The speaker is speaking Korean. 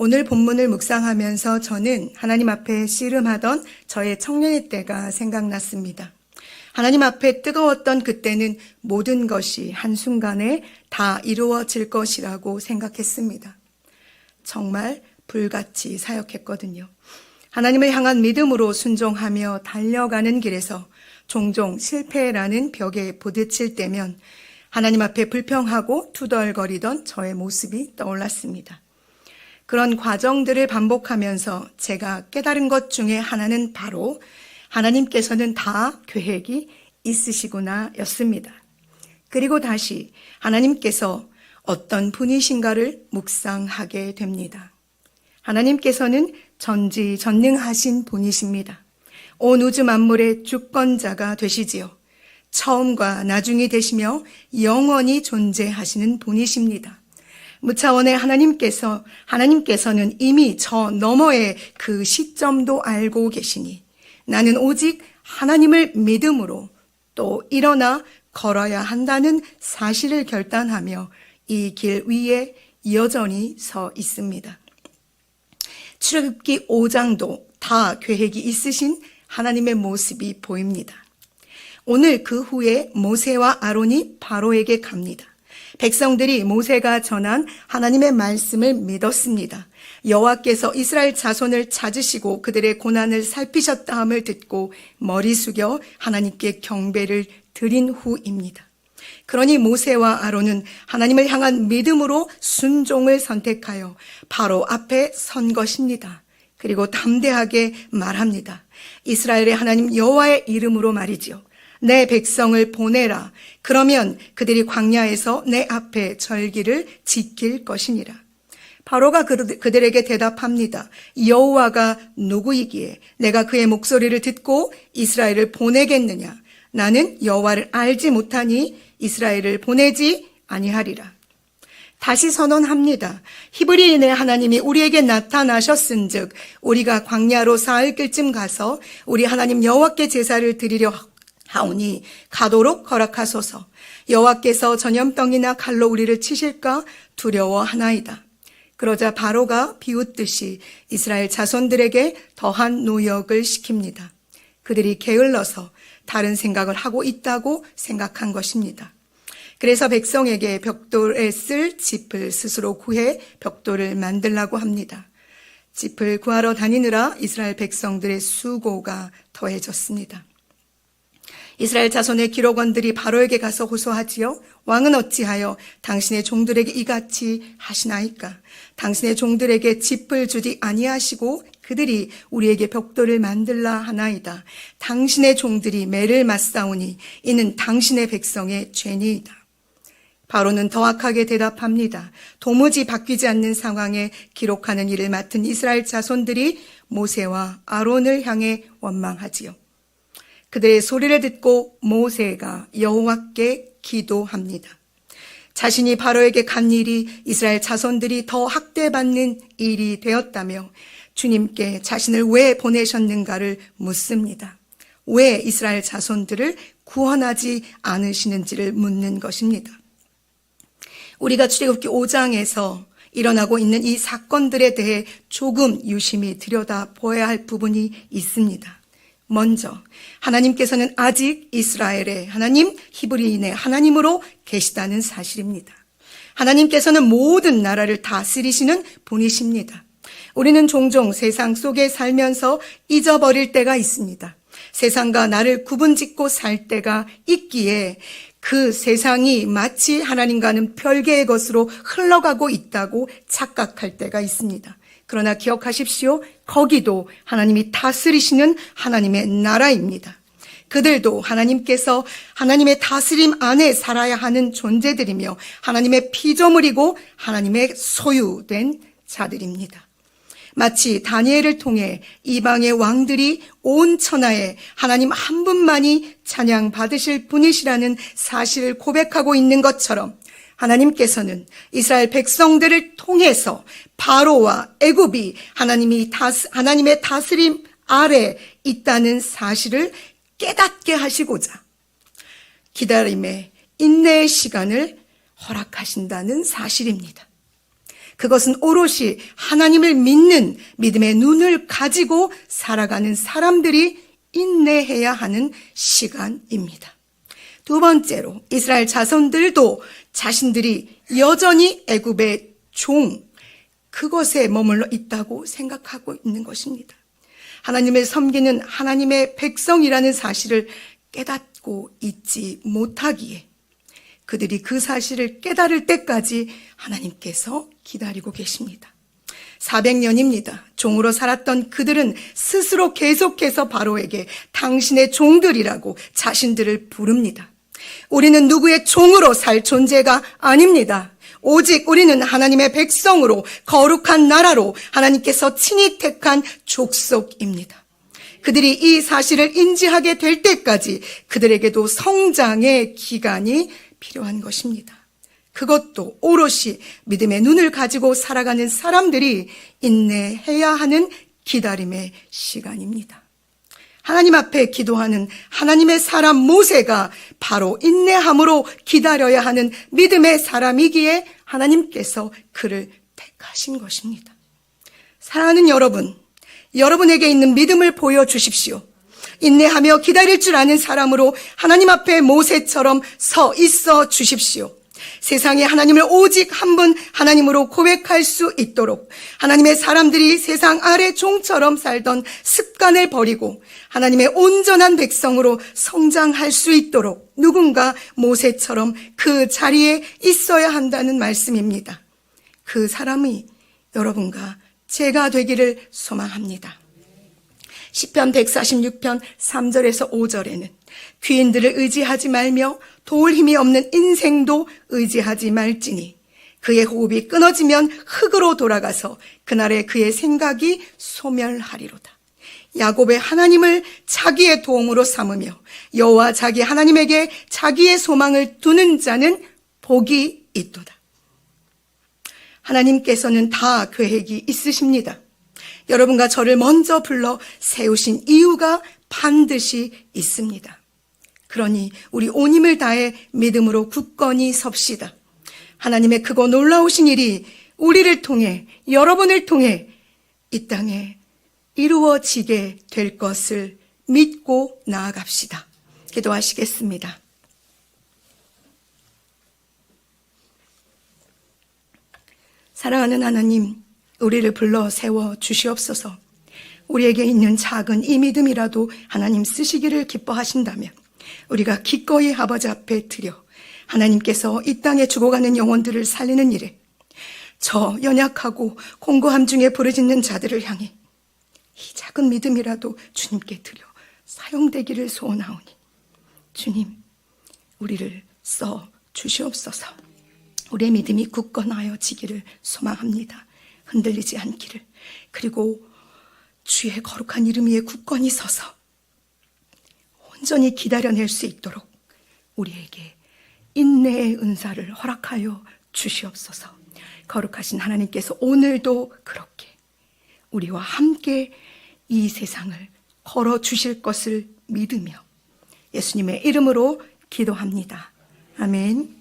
오늘 본문을 묵상하면서 저는 하나님 앞에 씨름하던 저의 청년의 때가 생각났습니다. 하나님 앞에 뜨거웠던 그때는 모든 것이 한순간에 다 이루어질 것이라고 생각했습니다. 정말 불같이 사역했거든요. 하나님을 향한 믿음으로 순종하며 달려가는 길에서 종종 실패라는 벽에 부딪힐 때면 하나님 앞에 불평하고 투덜거리던 저의 모습이 떠올랐습니다. 그런 과정들을 반복하면서 제가 깨달은 것 중에 하나는 바로 하나님께서는 다 계획이 있으시구나 였습니다. 그리고 다시 하나님께서 어떤 분이신가를 묵상하게 됩니다. 하나님께서는 전지전능하신 분이십니다. 온 우주 만물의 주권자가 되시지요. 처음과 나중이 되시며 영원히 존재하시는 분이십니다. 무차원의 하나님께서는 이미 저 너머의 그 시점도 알고 계시니 나는 오직 하나님을 믿음으로 또 일어나 걸어야 한다는 사실을 결단하며 이 길 위에 여전히 서 있습니다. 출애굽기 5장도 다 계획이 있으신 하나님의 모습이 보입니다. 오늘 그 후에 모세와 아론이 바로에게 갑니다. 백성들이 모세가 전한 하나님의 말씀을 믿었습니다. 여호와께서 이스라엘 자손을 찾으시고 그들의 고난을 살피셨다 함을 듣고 머리 숙여 하나님께 경배를 드린 후입니다. 그러니 모세와 아론은 하나님을 향한 믿음으로 순종을 선택하여 바로 앞에 선 것입니다. 그리고 담대하게 말합니다. 이스라엘의 하나님 여호와의 이름으로 말이지요. 내 백성을 보내라. 그러면 그들이 광야에서 내 앞에 절기를 지킬 것이니라. 바로가 그들에게 대답합니다. 여호와가 누구이기에 내가 그의 목소리를 듣고 이스라엘을 보내겠느냐. 나는 여호와를 알지 못하니 이스라엘을 보내지 아니하리라. 다시 선언합니다. 히브리인의 하나님이 우리에게 나타나셨은즉 우리가 광야로 사흘길쯤 가서 우리 하나님 여호와께 제사를 드리려 하오니 가도록 허락하소서. 여호와께서 전염병이나 칼로 우리를 치실까 두려워하나이다. 그러자 바로가 비웃듯이 이스라엘 자손들에게 더한 노역을 시킵니다. 그들이 게을러서 다른 생각을 하고 있다고 생각한 것입니다. 그래서 백성에게 벽돌에 쓸 짚을 스스로 구해 벽돌을 만들라고 합니다. 짚을 구하러 다니느라 이스라엘 백성들의 수고가 더해졌습니다. 이스라엘 자손의 기록원들이 바로에게 가서 호소하지요. 왕은 어찌하여 당신의 종들에게 이같이 하시나이까? 당신의 종들에게 짚을 주지 아니하시고 그들이 우리에게 벽돌을 만들라 하나이다. 당신의 종들이 매를 맞사오니 이는 당신의 백성의 죄니이다. 바로는 더 악하게 대답합니다. 도무지 바뀌지 않는 상황에 기록하는 일을 맡은 이스라엘 자손들이 모세와 아론을 향해 원망하지요. 그들의 소리를 듣고 모세가 여호와께 기도합니다. 자신이 바로에게 간 일이 이스라엘 자손들이 더 학대받는 일이 되었다며 주님께 자신을 왜 보내셨는가를 묻습니다. 왜 이스라엘 자손들을 구원하지 않으시는지를 묻는 것입니다. 우리가 출애굽기 5장에서 일어나고 있는 이 사건들에 대해 조금 유심히 들여다보아야 할 부분이 있습니다. 먼저 하나님께서는 아직 이스라엘의 하나님, 히브리인의 하나님으로 계시다는 사실입니다. 하나님께서는 모든 나라를 다스리시는 분이십니다. 우리는 종종 세상 속에 살면서 잊어버릴 때가 있습니다. 세상과 나를 구분짓고 살 때가 있기에 그 세상이 마치 하나님과는 별개의 것으로 흘러가고 있다고 착각할 때가 있습니다. 그러나 기억하십시오. 거기도 하나님이 다스리시는 하나님의 나라입니다. 그들도 하나님께서 하나님의 다스림 안에 살아야 하는 존재들이며 하나님의 피조물이고 하나님의 소유된 자들입니다. 마치 다니엘을 통해 이방의 왕들이 온 천하에 하나님 한 분만이 찬양 받으실 분이시라는 사실을 고백하고 있는 것처럼 하나님께서는 이스라엘 백성들을 통해서 바로와 애굽이 하나님의 다스림 아래 있다는 사실을 깨닫게 하시고자 기다림의 인내의 시간을 허락하신다는 사실입니다. 그것은 오롯이 하나님을 믿는 믿음의 눈을 가지고 살아가는 사람들이 인내해야 하는 시간입니다. 두 번째로 이스라엘 자손들도 자신들이 여전히 애굽의 종, 그것에 머물러 있다고 생각하고 있는 것입니다. 하나님을 섬기는 하나님의 백성이라는 사실을 깨닫고 있지 못하기에 그들이 그 사실을 깨달을 때까지 하나님께서 기다리고 계십니다. 400년입니다. 종으로 살았던 그들은 스스로 계속해서 바로에게 당신의 종들이라고 자신들을 부릅니다. 우리는 누구의 종으로 살 존재가 아닙니다. 오직 우리는 하나님의 백성으로 거룩한 나라로 하나님께서 친히 택한 족속입니다. 그들이 이 사실을 인지하게 될 때까지 그들에게도 성장의 기간이 필요한 것입니다. 그것도 오롯이 믿음의 눈을 가지고 살아가는 사람들이 인내해야 하는 기다림의 시간입니다. 하나님 앞에 기도하는 하나님의 사람 모세가 바로 인내함으로 기다려야 하는 믿음의 사람이기에 하나님께서 그를 택하신 것입니다. 사랑하는 여러분, 여러분에게 있는 믿음을 보여주십시오. 인내하며 기다릴 줄 아는 사람으로 하나님 앞에 모세처럼 서 있어 주십시오. 세상에 하나님을 오직 한 분 하나님으로 고백할 수 있도록 하나님의 사람들이 세상 아래 종처럼 살던 습관을 버리고 하나님의 온전한 백성으로 성장할 수 있도록 누군가 모세처럼 그 자리에 있어야 한다는 말씀입니다. 그 사람이 여러분과 제가 되기를 소망합니다. 시편 146편 3절에서 5절에는 귀인들을 의지하지 말며 도울 힘이 없는 인생도 의지하지 말지니 그의 호흡이 끊어지면 흙으로 돌아가서 그날에 그의 생각이 소멸하리로다. 야곱의 하나님을 자기의 도움으로 삼으며 여호와 자기 하나님에게 자기의 소망을 두는 자는 복이 있도다. 하나님께서는 다 계획이 있으십니다. 여러분과 저를 먼저 불러 세우신 이유가 반드시 있습니다. 그러니 우리 온 힘을 다해 믿음으로 굳건히 섭시다. 하나님의 크고 놀라우신 일이 우리를 통해 여러분을 통해 이 땅에 이루어지게 될 것을 믿고 나아갑시다. 기도하시겠습니다. 사랑하는 하나님, 우리를 불러 세워 주시옵소서. 우리에게 있는 작은 이 믿음이라도 하나님 쓰시기를 기뻐하신다면 우리가 기꺼이 아버지 앞에 드려 하나님께서 이 땅에 죽어가는 영혼들을 살리는 일에 저 연약하고 공고함 중에 부르짖는 자들을 향해 이 작은 믿음이라도 주님께 드려 사용되기를 소원하오니 주님, 우리를 써 주시옵소서. 우리의 믿음이 굳건하여지기를 소망합니다. 흔들리지 않기를. 그리고 주의 거룩한 이름 위에 굳건히 서서 온전히 기다려낼 수 있도록 우리에게 인내의 은사를 허락하여 주시옵소서. 거룩하신 하나님께서 오늘도 그렇게 우리와 함께 이 세상을 걸어주실 것을 믿으며 예수님의 이름으로 기도합니다. 아멘.